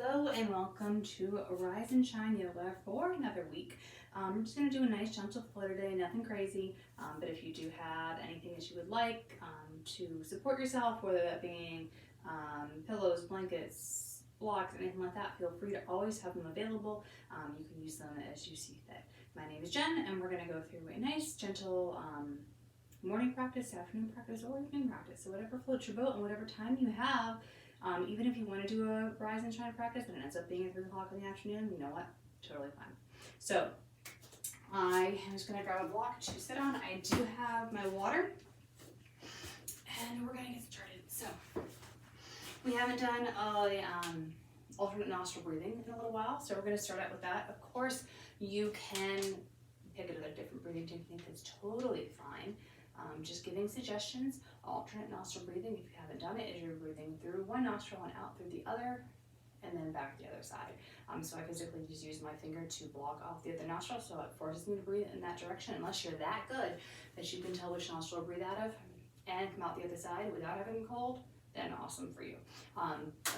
Hello and welcome to Rise and Shine Yoga for another week. I'm just going to do a nice gentle flow today, nothing crazy, but if you do have anything that you would like to support yourself, whether that being pillows, blankets, blocks, anything like that, feel free to always have them available. You can use them as you see fit. My name is Jen and we're going to go through a nice gentle morning practice, afternoon practice, or evening practice. So whatever floats your boat and whatever time you have. Even if you want to do a rise and shine practice, but it ends up being at 3 o'clock in the afternoon, you know what? Totally fine. So I am just going to grab a block to sit on. I do have my water, and we're going to get started. So we haven't done a alternate nostril breathing in a little while, so we're going to start out with that. Of course, you can pick another different breathing technique. That's totally fine. Just giving suggestions. Alternate nostril breathing, if you haven't done it, is you're breathing through one nostril and out through the other, and then back the other side. So I physically just use my finger to block off the other nostril, so it forces me to breathe in that direction, unless you're that good that you can tell which nostril to breathe out of and come out the other side without having cold, then awesome for you. But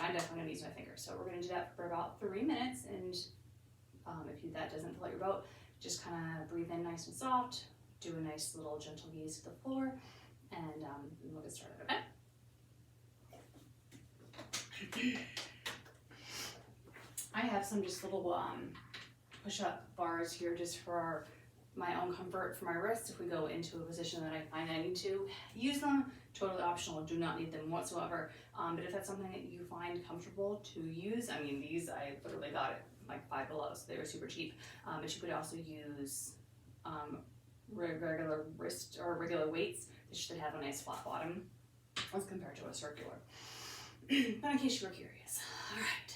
I'm definitely going to use my finger. So we're going to do that for about 3 minutes, and if that doesn't float your boat, just kind of breathe in nice and soft, do a nice little gentle gaze to the floor, and we'll get started, okay? I have some just little push-up bars here just for my own comfort for my wrists. If we go into a position that I find I need to use them, totally optional, do not need them whatsoever. But if that's something that you find comfortable to use, I mean, these I literally got it like $5 below, so they were super cheap. But you could also use regular wrist or regular weights that should have a nice flat bottom as compared to a circular. But in case you were curious. All right.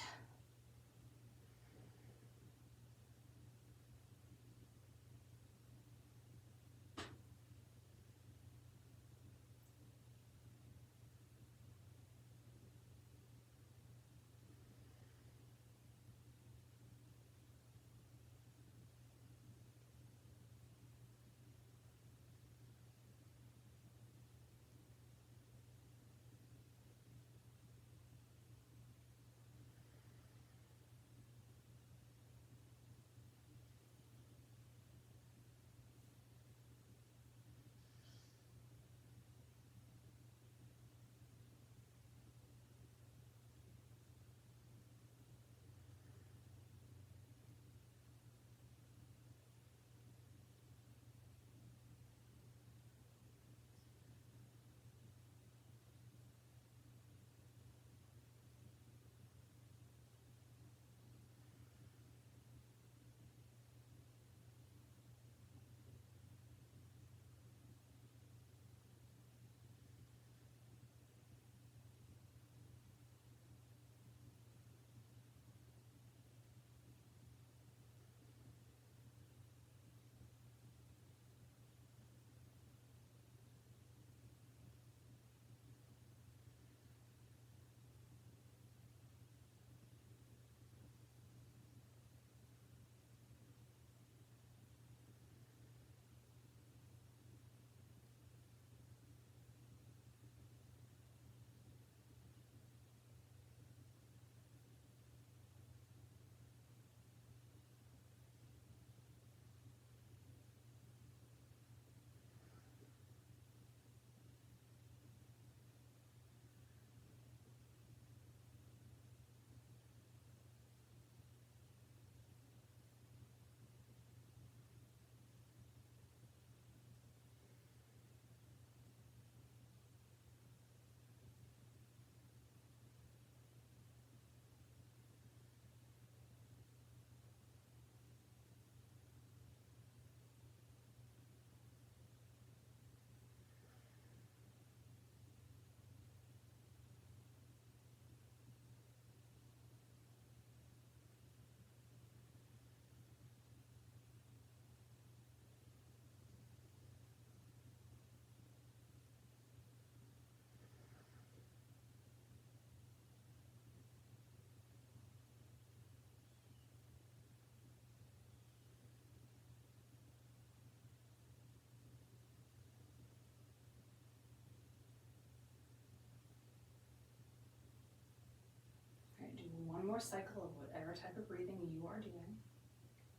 your cycle of whatever type of breathing you are doing.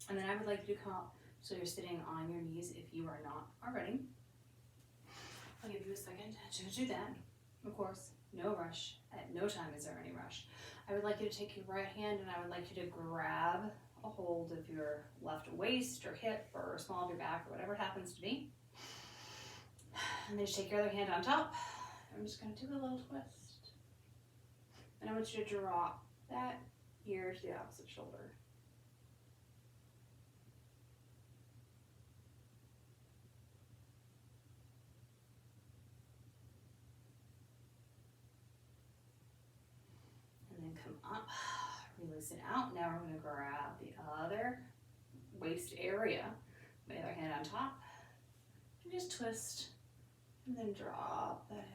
And then I would like you to come up so you're sitting on your knees if you are not already. I'll give you a second to do that. Of course, no rush. At no time is there any rush. I would like you to take your right hand and I would like you to grab a hold of your left waist or hip or small of your back or whatever it happens to be. And then just take your other hand on top. I'm just going to do a little twist. And I want you to drop that ear to the opposite shoulder. And then come up, release it out. Now we're going to grab the other waist area, my other hand on top, and just twist, and then drop that head.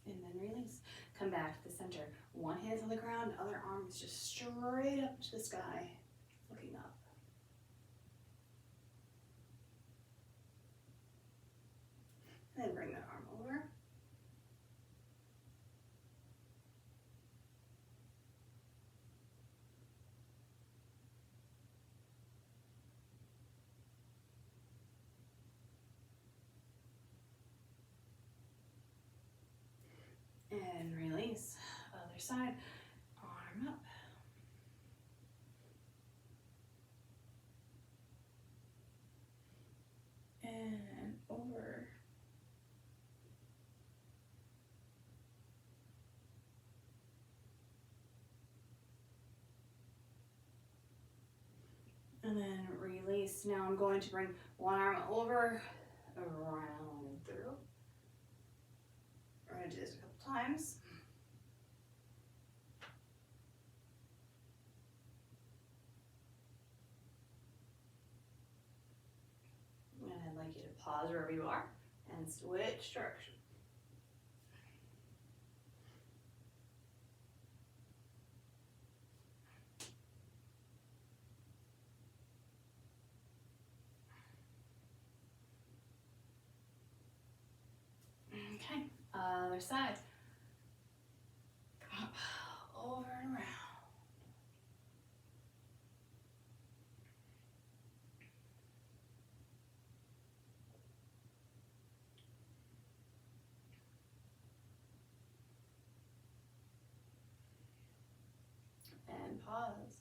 And then release. Come back to the center. One hand's on the ground, other arm is just straight up to the sky, looking up. And then bring that arm over. And release. Other side, arm up. And over. And then release. Now I'm going to bring one arm over, around and through. We're going to do this a couple times. And I'd like you to pause wherever you are and switch direction. Okay, other side. Up, over and around. And pause.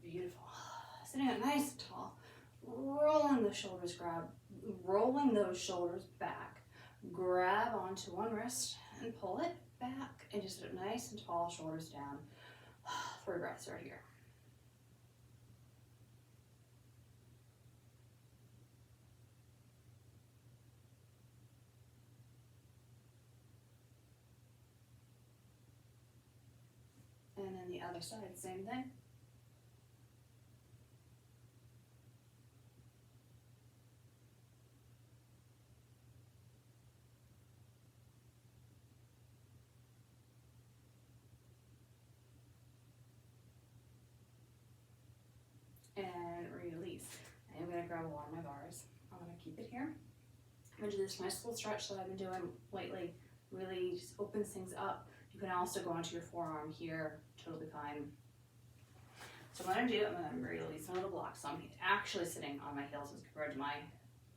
Beautiful. Sitting up nice and tall, rolling the shoulders, rolling those shoulders back. Grab onto one wrist and pull it back and just sit up nice and tall, shoulders down. 3 breaths right here. And then the other side, same thing. And release. I am going to grab one of my bars. I'm going to keep it here. I'm going to do this nice little stretch that I've been doing lately. Really just opens things up. You can also go onto your forearm here, totally fine. So what I'm going to do, I'm going to release one of the blocks. So I'm actually sitting on my heels as compared to my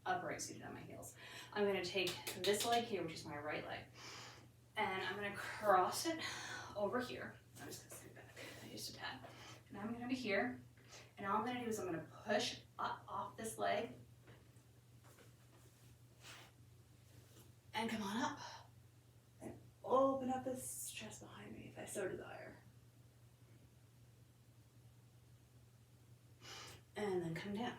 upright seated on my heels. I'm going to take this leg here, which is my right leg, and I'm going to cross it over here. I'm just going to sit back just a tad. And I'm going to be here. And all I'm going to do is I'm going to push up off this leg and come on up and open up this chest behind me if I so desire. And then come down.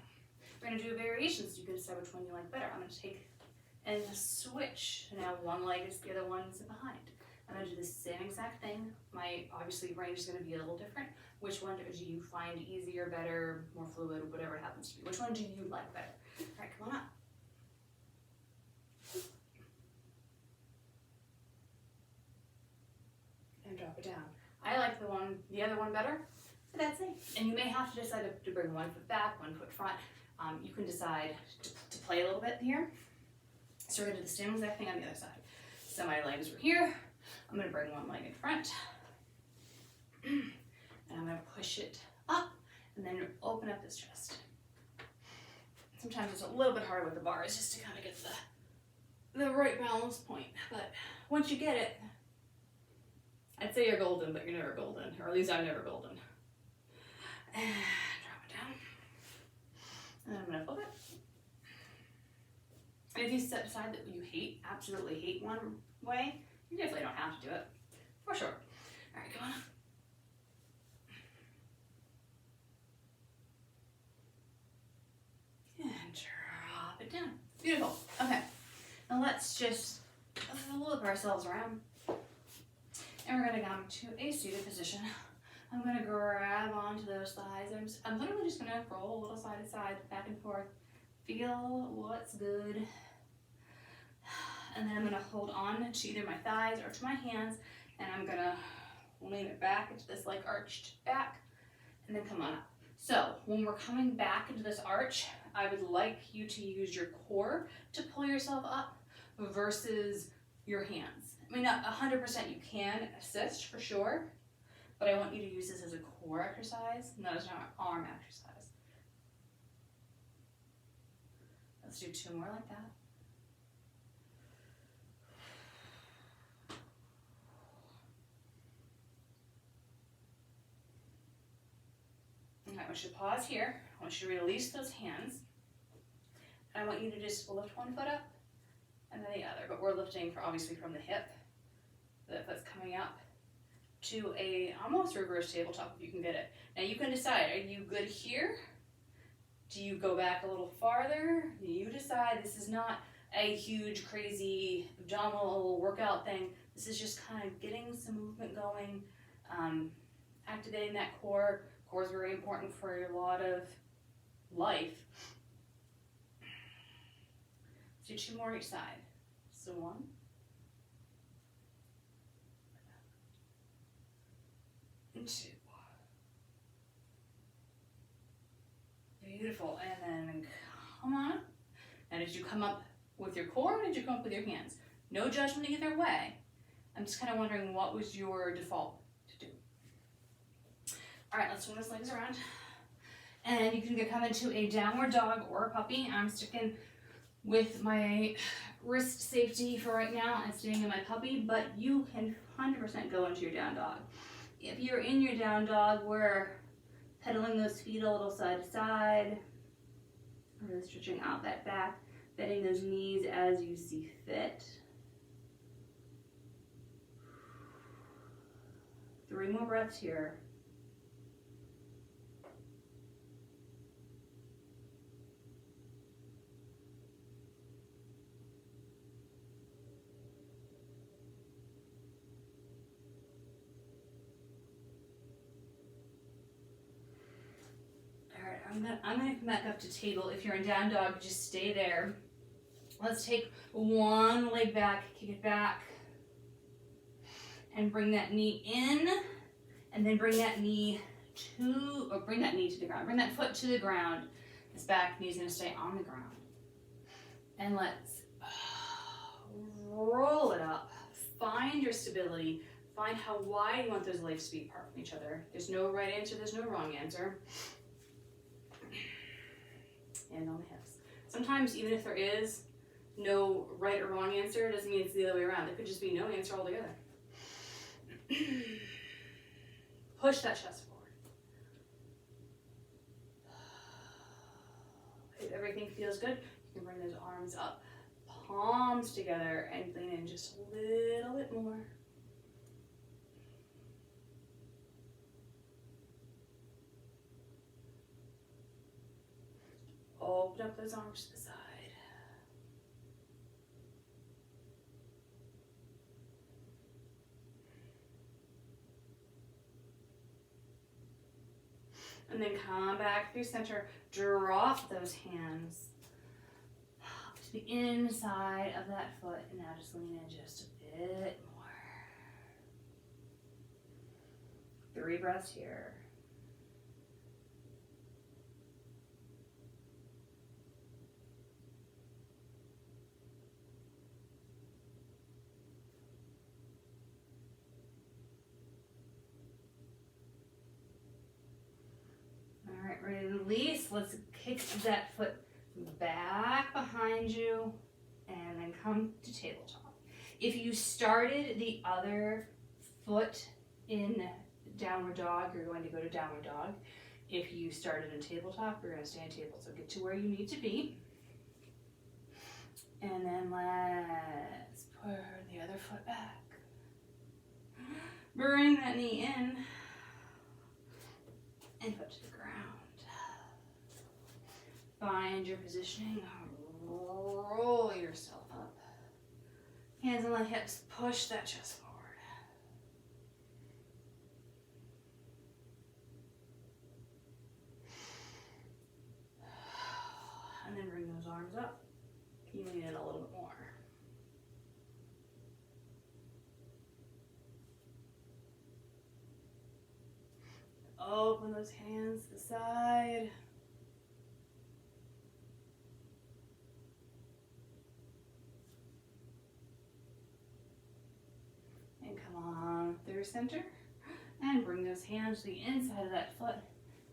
We're going to do a variation so you can decide which one you like better. I'm going to take and switch. Now one leg is the other one's behind. I'm gonna do the same exact thing. My, obviously, range is gonna be a little different. Which one do you find easier, better, more fluid, whatever it happens to be? Which one do you like better? All right, come on up. And drop it down. I like the other one better, so that's it. And you may have to decide to bring one foot back, one foot front. You can decide to play a little bit here. So we're gonna do the same exact thing on the other side. So my legs were here. I'm gonna bring one leg in front. And I'm gonna push it up and then open up this chest. Sometimes it's a little bit harder with the bars just to kind of get the right balance point. But once you get it, I'd say you're golden, but you're never golden. Or at least I'm never golden. And drop it down. And then I'm gonna flip it. And if you decide that you absolutely hate one way, you definitely don't have to do it. For sure. All right, come on up. And drop it down. Beautiful. Okay. Now let's just flip ourselves around. And we're gonna come to a seated position. I'm gonna grab onto those thighs. I'm literally just gonna roll a little side to side, back and forth. Feel what's good. And then I'm gonna hold on to either my thighs or to my hands, and I'm gonna lean it back into this like arched back, and then come on up. So when we're coming back into this arch, I would like you to use your core to pull yourself up versus your hands. I mean, not 100% you can assist for sure, but I want you to use this as a core exercise, not as an arm exercise. Let's do 2 more like that. Okay, I want you to pause here. I want you to release those hands. And I want you to just lift one foot up and then the other, but we're lifting obviously from the hip. The foot's coming up to a almost reverse tabletop if you can get it. Now you can decide, are you good here? Do you go back a little farther? You decide. This is not a huge, crazy abdominal workout thing. This is just kind of getting some movement going, activating that core. Core is very important for a lot of life. Let's do 2 more each side. So 1. And 2. Beautiful. And then come on up. And did you come up with your core or did you come up with your hands? No judgment either way. I'm just kind of wondering what was your default to do. All right, let's swing those legs around. And you can come into a downward dog or a puppy. I'm sticking with my wrist safety for right now and staying in my puppy, but you can 100% go into your down dog. If you're in your down dog, we're pedaling those feet a little side to side, really stretching out that back, bending those knees as you see fit. 3 more breaths here. I'm gonna come back up to table. If you're in down dog, just stay there. Let's take one leg back, kick it back, and bring that knee in, and then bring that knee to the ground. Bring that foot to the ground. This back knee is gonna stay on the ground. And let's roll it up. Find your stability. Find how wide you want those legs to be apart from each other. There's no right answer, there's no wrong answer. And on the hips. Sometimes even if there is no right or wrong answer, it doesn't mean it's the other way around. There could just be no answer altogether. Push that chest forward. If everything feels good, you can bring those arms up, palms together, and lean in just a little bit more. Open up those arms to the side. And then come back through center. Drop those hands to the inside of that foot. And now just lean in just a bit more. 3 breaths here. All right, release. Let's kick that foot back behind you and then come to tabletop. If you started the other foot in downward dog, you're going to go to downward dog. If you started in tabletop, you're going to stay in table. So get to where you need to be. And then let's put the other foot back. Bring that knee in and foot to the ground. Find your positioning. Roll yourself up. Hands on the hips. Push that chest forward. And then bring those arms up. You lean in a little bit more. Open those hands to the side. And come on through center. And bring those hands to the inside of that foot.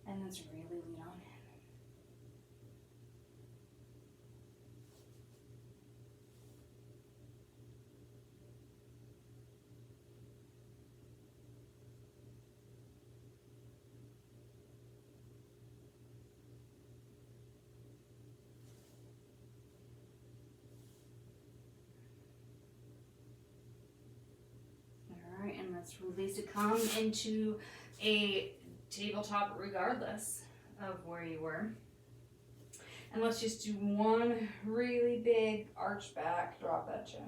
And let's really lean on in. Let's release to come into a tabletop regardless of where you were. And let's just do one really big arch back, drop that chin.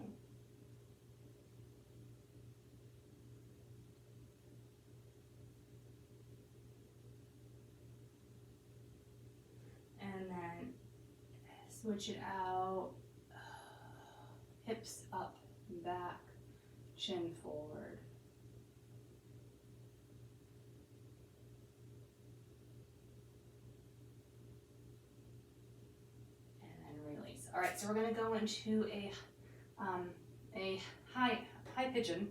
And then switch it out, hips up, back, chin forward. All right, so we're going to go into a high pigeon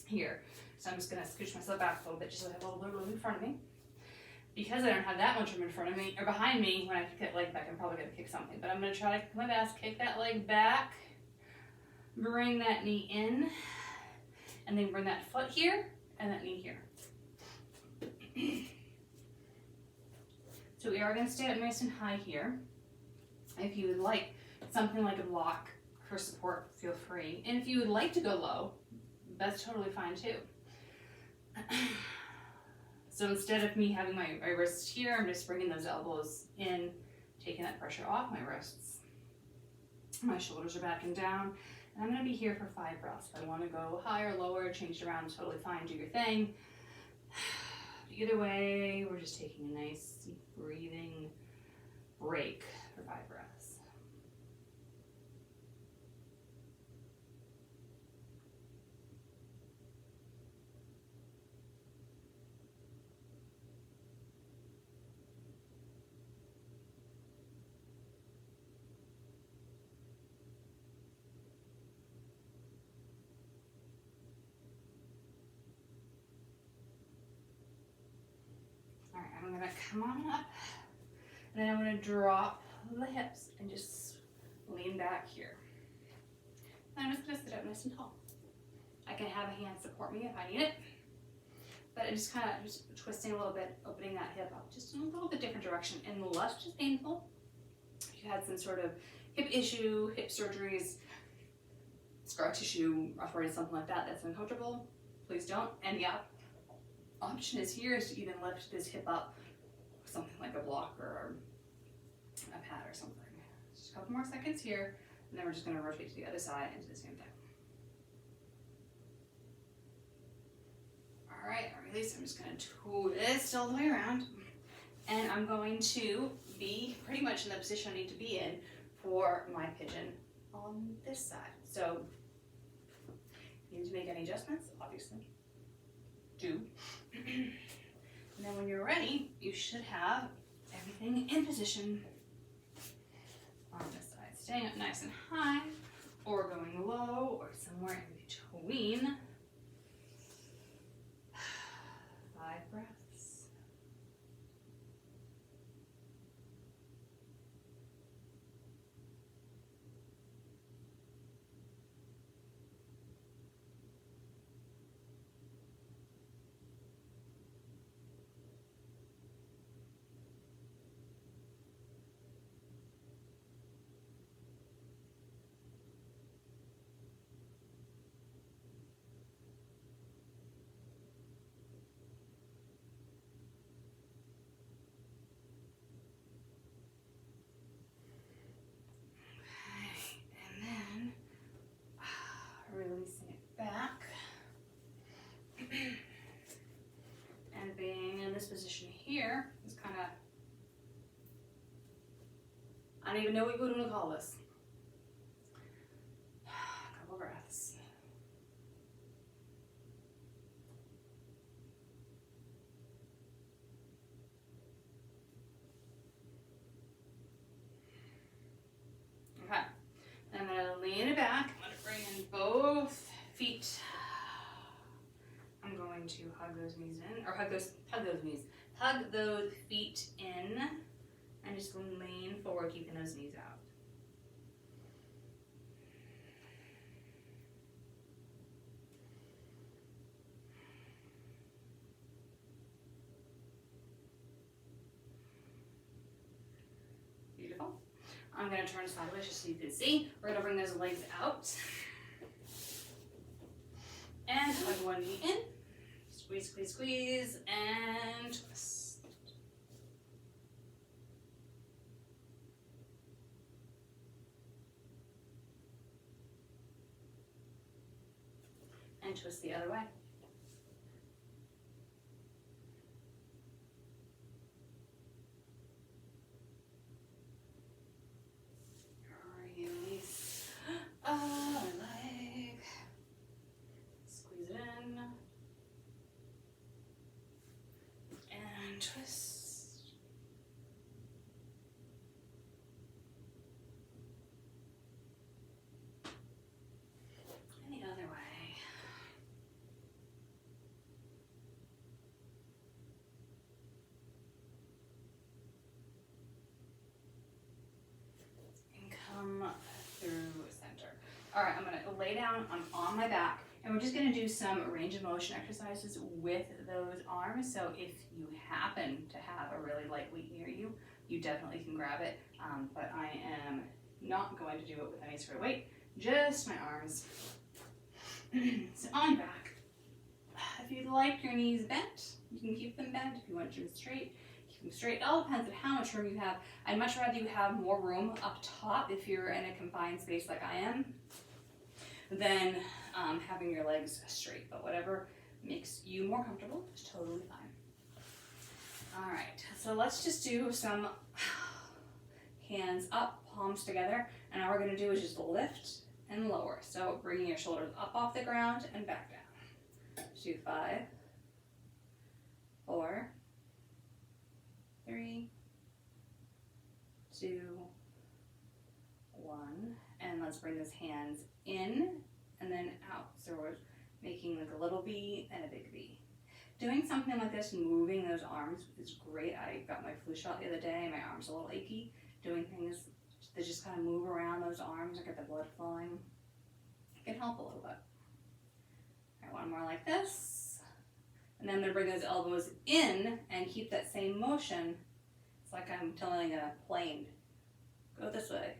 here. So I'm just going to scooch myself back a little bit just so I have a little room in front of me. Because I don't have that much room in front of me, or behind me, when I kick that leg back, I'm probably going to kick something. But I'm going to try to my best, kick that leg back, bring that knee in, and then bring that foot here, and that knee here. So we are going to stay up nice and high here. If you would like something like a block for support, feel free. And if you would like to go low, that's totally fine too. So instead of me having my wrists here, I'm just bringing those elbows in, taking that pressure off my wrists. My shoulders are back and down. And I'm going to be here for 5 breaths. If I want to go higher, lower, change it around, totally fine, do your thing. Either way, we're just taking a nice breathing break for 5 breaths. All right, I'm gonna come on up, and then I'm gonna drop the hips and just lean back here. And I'm just gonna sit up nice and tall. I can have a hand support me if I need it, but I'm just kind of just twisting a little bit, opening that hip up just in a little bit different direction, unless it's painful. If you had some sort of hip issue, hip surgeries, scar tissue, arthritis, something like that, that's uncomfortable, please don't. And the option is here is to even lift this hip up with something like a block or a pad or something. Just a couple more seconds here, and then we're just going to rotate to the other side and do the same thing. All right, release. I'm just going to twist all the way around. And I'm going to be pretty much in the position I need to be in for my pigeon on this side. So if you need to make any adjustments, obviously do. And then when you're ready, you should have everything in position on this side. Staying up nice and high, or going low, or somewhere in between. 5 breaths. Releasing it back. And being in this position here is kind of, I don't even know what you would want to call this. A couple breaths. Okay. I'm going to lean it back. I'm going to bring in both feet. I'm going to hug those knees in, or hug those feet in, and just lean forward, keeping those knees out. Beautiful. I'm going to turn sideways just so you can see. We're going to bring those legs out. And hug one knee in. Squeeze, squeeze, squeeze, and twist. And twist the other way. Release a leg. Squeeze it in. And twist. And the other way. Come through center. All right, I'm going to lay down. I'm on my back, and we're just going to do some range of motion exercises with those arms. So if you happen to have a really light weight near you, you definitely can grab it. But I am not going to do it with any sort of weight, just my arms. So on back. If you'd like your knees bent, you can keep them bent. If you want them straight, straight. It all depends on how much room you have. I'd much rather you have more room up top if you're in a confined space like I am than having your legs straight. But whatever makes you more comfortable is totally fine. All right, so let's just do some hands up, palms together, and all we're going to do is just lift and lower. So bringing your shoulders up off the ground and back down. Just do 5, 4, 3, 2, 1, and let's bring those hands in and then out. So we're making like a little V and a big V. Doing something like this, moving those arms is great. I got my flu shot the other day, my arm's a little achy. Doing things that just kind of move around those arms and get the blood flowing can help a little bit. All right, one more like this. And then I'm going to bring those elbows in and keep that same motion. It's like I'm telling a plane, go this way.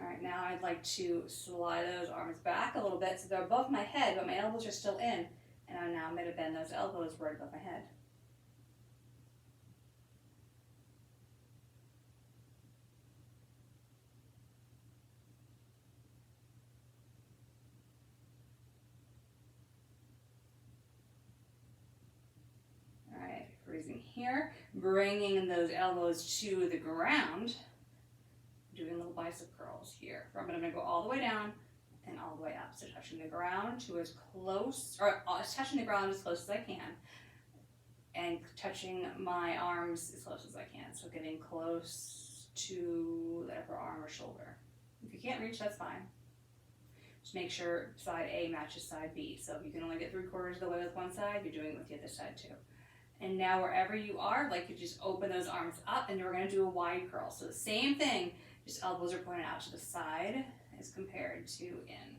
All right, now I'd like to slide those arms back a little bit so they're above my head, but my elbows are still in. And now I'm going to bend those elbows right above my head. here, bringing those elbows to the ground, doing little bicep curls here. I'm going to go all the way down and all the way up. So touching the ground to as close, or touching the ground as close as I can, and touching my arms as close as I can. So getting close to the upper arm or shoulder. If you can't reach, that's fine. Just make sure side A matches side B. So if you can only get 3/4 of the way with one side, you're doing it with the other side too. And now wherever you are, like you just open those arms up, and we're going to do a wide curl. So the same thing, just elbows are pointed out to the side as compared to in.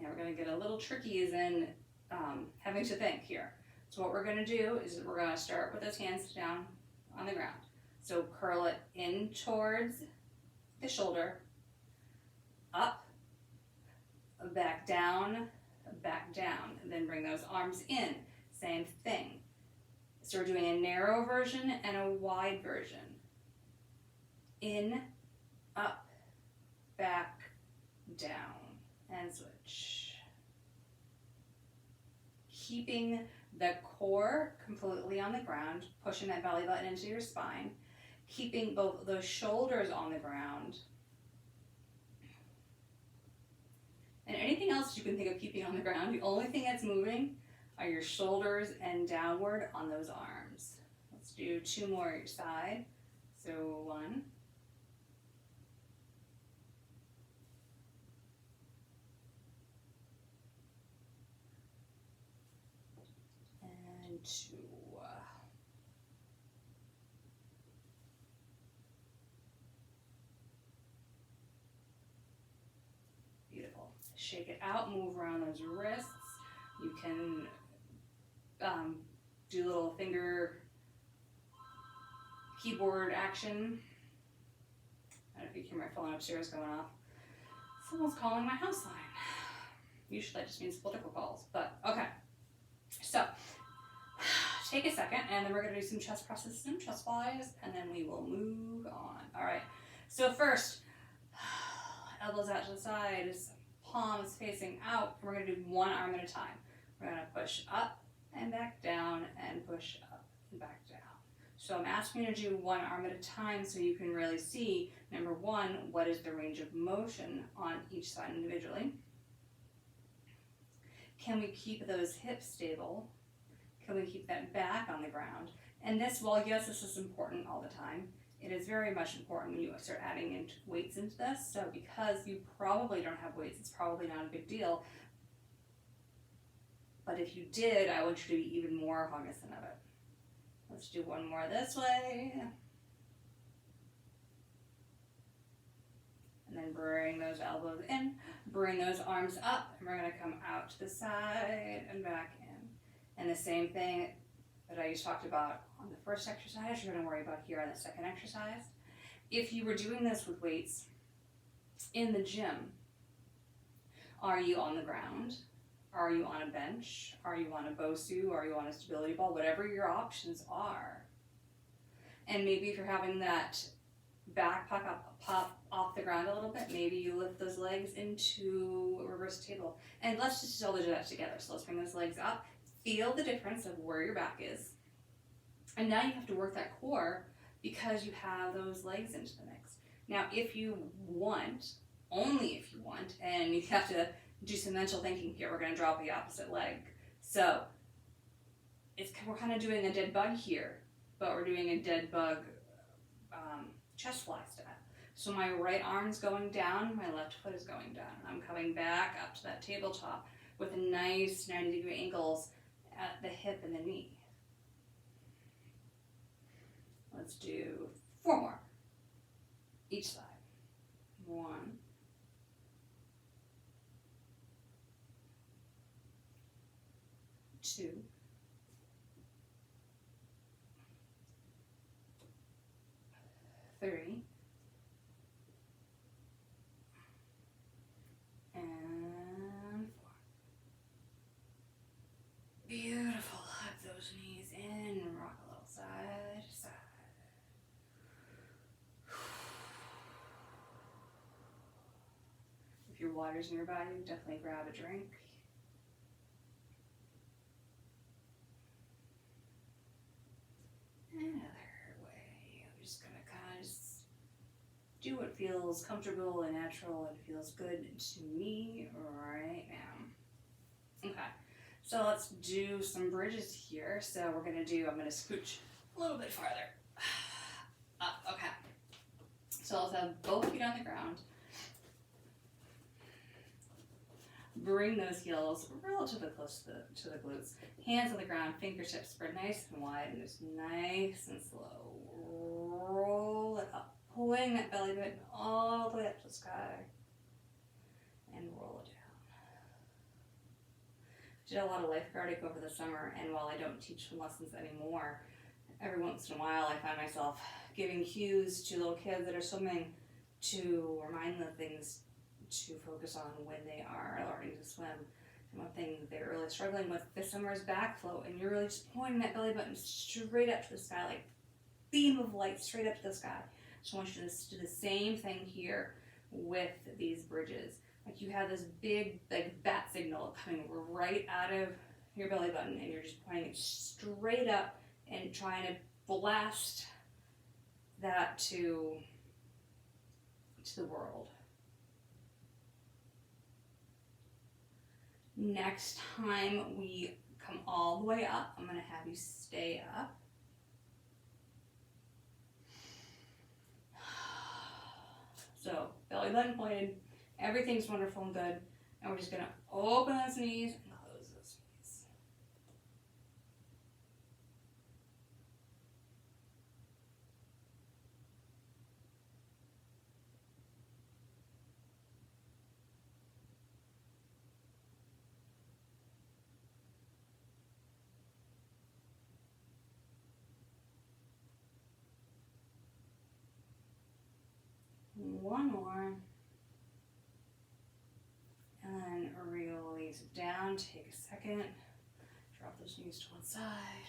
Now we're going to get a little tricky as in having to think here. So what we're going to do is we're going to start with those hands down on the ground. So curl it in towards the shoulder, up, back down, and then bring those arms in. Same thing. So we're doing a narrow version and a wide version. In, up, back, down, and switch. Keeping the core completely on the ground, pushing that belly button into your spine, keeping both those shoulders on the ground, and anything else you can think of keeping on the ground. The only thing that's moving are your shoulders and downward on those arms. Let's do 2 more each side. So 1, and 2. Beautiful. Shake it out, move around those wrists. You can do little finger keyboard action. I don't know if you can hear my phone upstairs going off. Someone's calling my house line. Usually that just means political calls, but okay. So take a second, and then we're going to do some chest presses, some chest flies, and then we will move on. All right. So first, elbows out to the sides, palms facing out. We're going to do one arm at a time. We're going to push up and back down, and push up and back down. So I'm asking you to do one arm at a time so you can really see, number one, what is the range of motion on each side individually? Can we keep those hips stable? Can we keep that back on the ground? And this, well, yes, this is important all the time. It is very much important when you start adding in weights into this. So because you probably don't have weights, it's probably not a big deal. But if you did, I want you to be even more cognizant of it. Let's do one more this way. And then bring those elbows in, bring those arms up, and we're going to come out to the side and back in. And the same thing that I just talked about on the first exercise, you're going to worry about here on the second exercise. If you were doing this with weights in the gym, are you on the ground? Are you on a bench? Are you on a BOSU? Are you on a stability ball? Whatever your options are. And maybe if you're having that back pop off the ground a little bit, maybe you lift those legs into a reverse table. And let's just all do that together. So let's bring those legs up. Feel the difference of where your back is. And now you have to work that core because you have those legs into the mix. Now, if you want, only if you want, and you have to do some mental thinking here, we're going to drop the opposite leg. So we're kind of doing a dead bug here, but we're doing a dead bug chest fly style. So my right arm's going down, my left foot is going down. I'm coming back up to that tabletop with a nice 90-degree angles at the hip and the knee. Let's do 4 more each side. 1, 2, 3, and 4. Beautiful. Hug those knees in, rock a little side to side. your water's nearby, definitely grab a drink. Another way. I'm just gonna kind of do what feels comfortable and natural and feels good to me right now. Okay, so let's do some bridges here. So I'm gonna scooch a little bit farther up. Okay, so let's have both feet on the ground. Bring those heels relatively close to the glutes. Hands on the ground, fingertips spread nice and wide, and just nice and slow. Roll it up, pulling that belly button all the way up to the sky, and roll it down. I did a lot of lifeguarding over the summer, and while I don't teach lessons anymore, every once in a while I find myself giving cues to little kids that are swimming to remind them of things to focus on when they are learning to swim. And one thing that they're really struggling with this summer is back float, and you're really just pointing that belly button straight up to the sky, like beam of light straight up to the sky. So I want you to do the same thing here with these bridges. Like you have this big like bat signal coming right out of your belly button, and you're just pointing it straight up and trying to blast that to the world. Next time we come all the way up, I'm going to have you stay up. So belly button pointed, everything's wonderful and good, and we're just going to open those knees and close those knees. One more, and then release it down. Take a second, drop those knees to one side.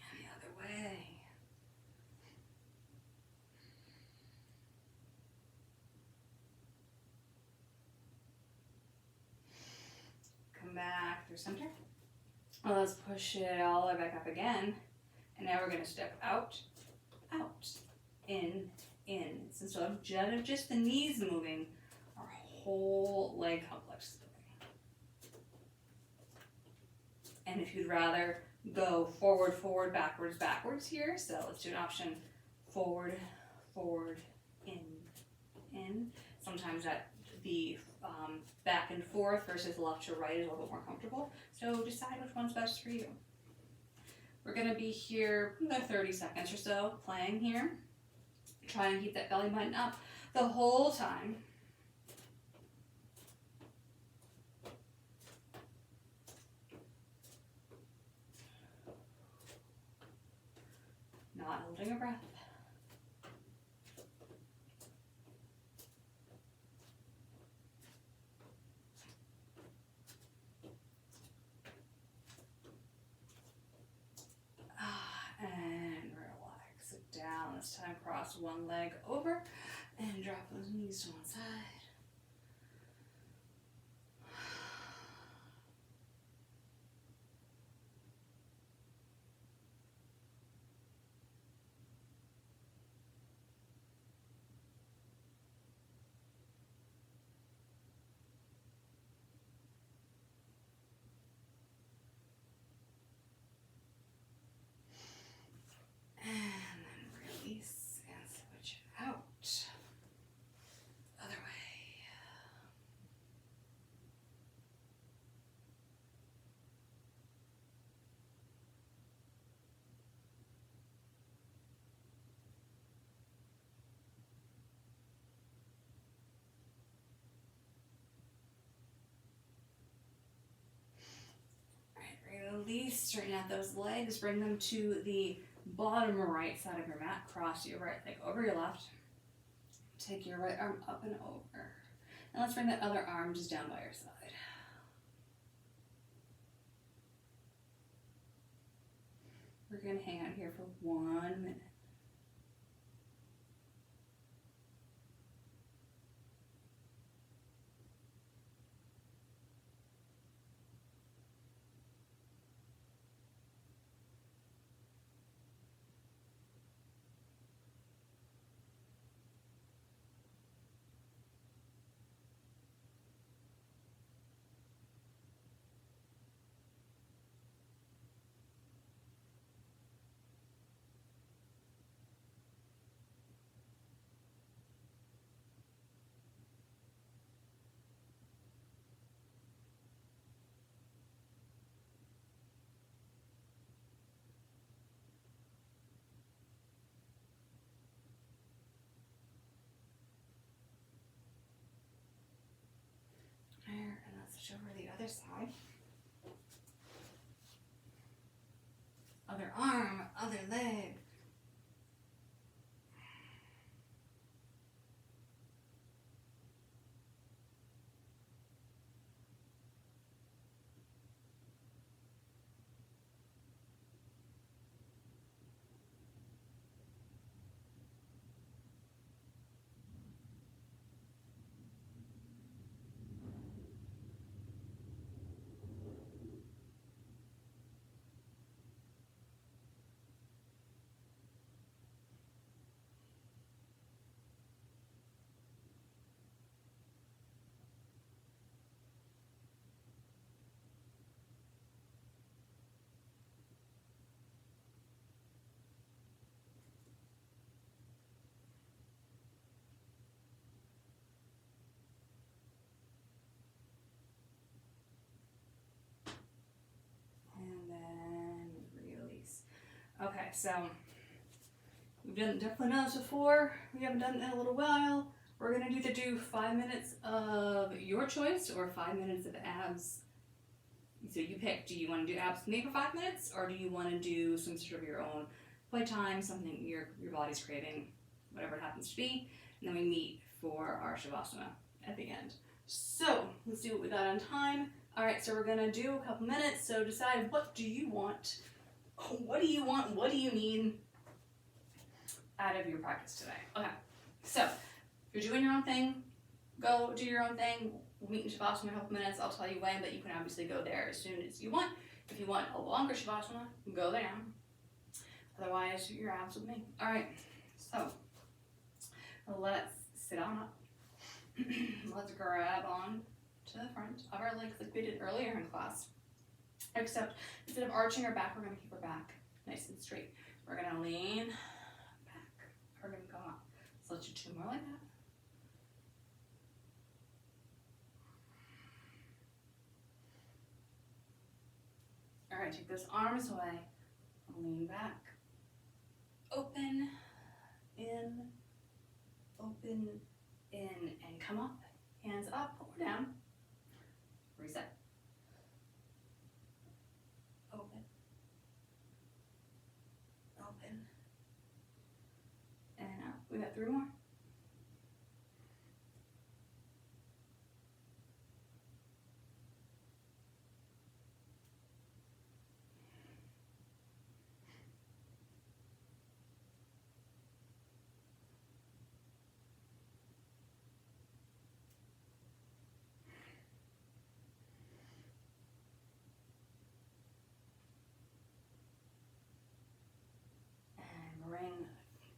And the other way. Come back through center. Well, let's push it all the way back up again. And now we're going to step out, out, in. So instead of just the knees moving, our whole leg complex is moving. And if you'd rather go forward, forward, backwards, backwards here, so let's do an option forward, forward, in. Sometimes that the back and forth versus left to right is a little bit more comfortable. So decide which one's best for you. We're going to be here about 30 seconds or so playing here. Try and keep that belly button up the whole time. Not holding a breath. And relax it down. This time cross one leg over and drop those knees to one side. Release, straighten out those legs, bring them to the bottom right side of your mat, cross your right leg over your left, take your right arm up and over, and let's bring that other arm just down by your side. We're going to hang out here for 1 minute. There, and let's switch over to the other side. Other arm, other leg. And then release. Okay, so we've definitely done this before. We haven't done it in a little while. We're gonna either do 5 minutes of your choice or 5 minutes of abs. So you pick, do you want to do abs with me for 5 minutes, or do you want to do some sort of your own playtime, something your body's craving, whatever it happens to be, and then we meet for our Shavasana at the end. So let's do what we got on time. All right, so we're gonna do a couple minutes, so decide what do you want, what do you want, what do you need out of your practice today. Okay, so if you're doing your own thing, go do your own thing. We'll meet in Shavasana in a couple minutes. I'll tell you when, but you can obviously go there as soon as you want. If you want a longer Shavasana, go there. Otherwise, your abs with me. All right, so let's sit on up. Let's grab on to the front of our legs like we did earlier in class. Except instead of arching our back, we're going to keep our back nice and straight. We're going to lean back. We're going to go up. So let's do 2 more like that. All right, take those arms away. Lean back. Open, in, and come up. Hands up or down. Reset. Open. And out. We got 3 more. Bring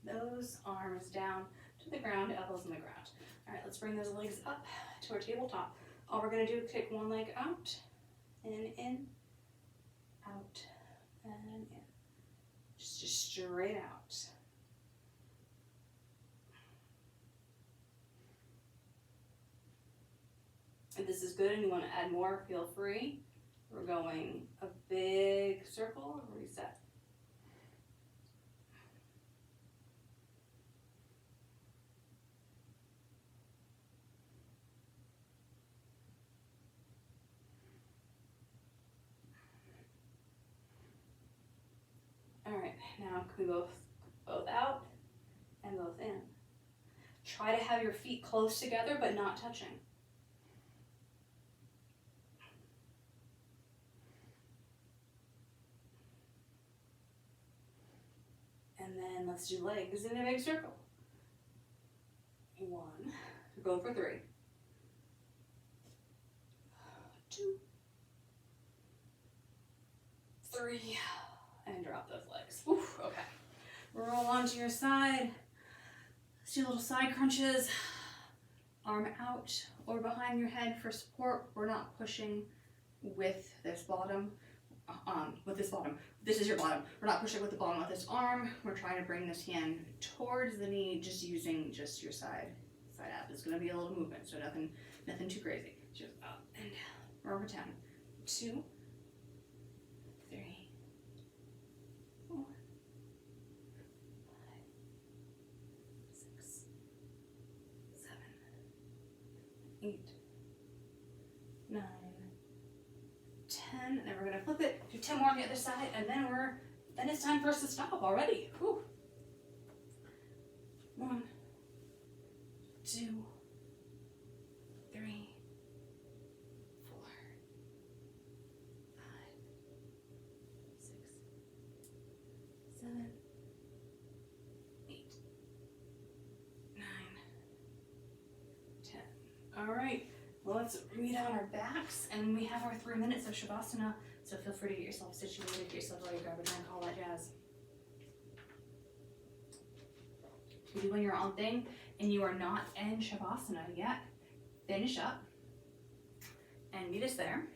those arms down to the ground, elbows in the ground. All right, let's bring those legs up to our tabletop. All we're gonna do is kick one leg out, and in, out, and in. Just straight out. If this is good and you wanna add more, feel free. We're going a big circle, reset. All right, now can we both out and both in. Try to have your feet close together but not touching. And let's do legs in a big circle. 1, we're going for 3, 2, 3, and drop those legs. Oof, okay. Roll onto your side. Let's do little side crunches. Arm out or behind your head for support. We're not pushing with this bottom. This is your bottom. We're not pushing with the bottom of this arm. We're trying to bring this hand towards the knee, just using just your side ab. It's going to be a little movement, so nothing too crazy. Just up and down. We're over 10. 2, 3, 4, 5, 6, 7, 8, 9, 10, and then we're gonna flip it, do 10 more on the other side, and then it's time for us to stop already. Whew. 1, 2, 3, 4, 5, 6, 7, 8, 9, 10. All right. Well, let's read on our backs, and we have our 3 minutes of Shavasana, so feel free to get yourself situated, get yourself ready, grab a drink, all that jazz. If you're doing your own thing and you are not in Shavasana yet, finish up and meet us there.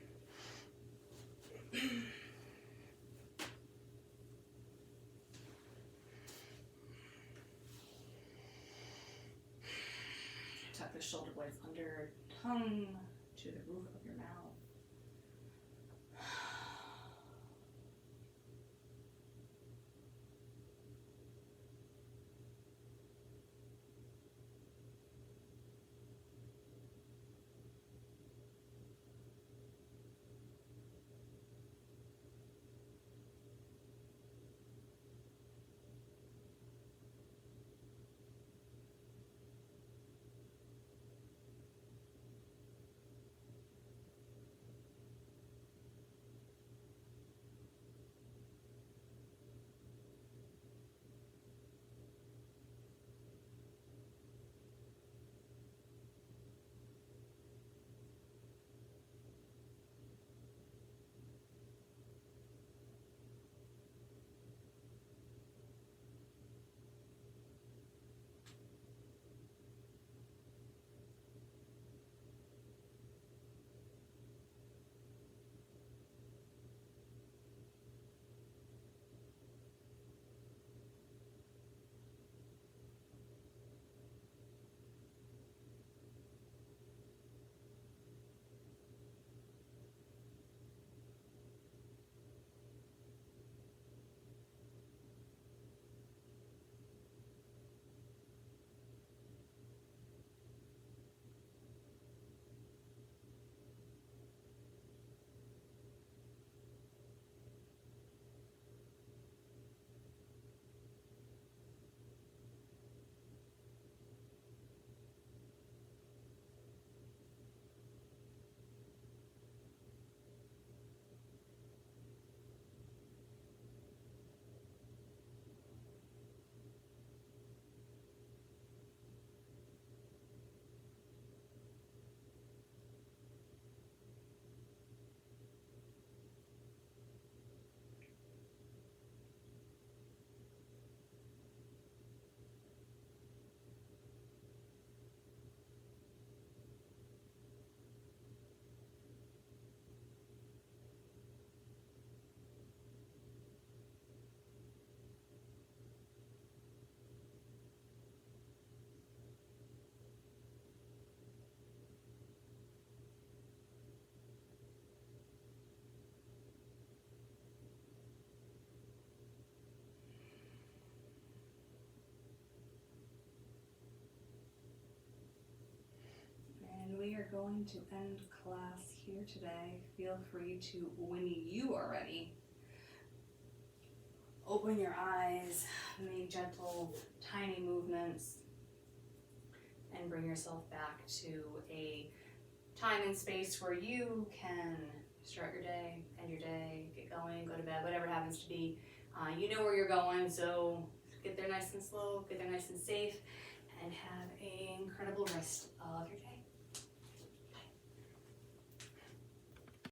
Tuck the shoulder blades under, tongue to the roof of your mouth. We are going to end class here today. Feel free to, when you are ready, open your eyes, make gentle, tiny movements, and bring yourself back to a time and space where you can start your day, end your day, get going, go to bed, whatever it happens to be. You know where you're going, so get there nice and slow, get there nice and safe, and have an incredible rest of your day.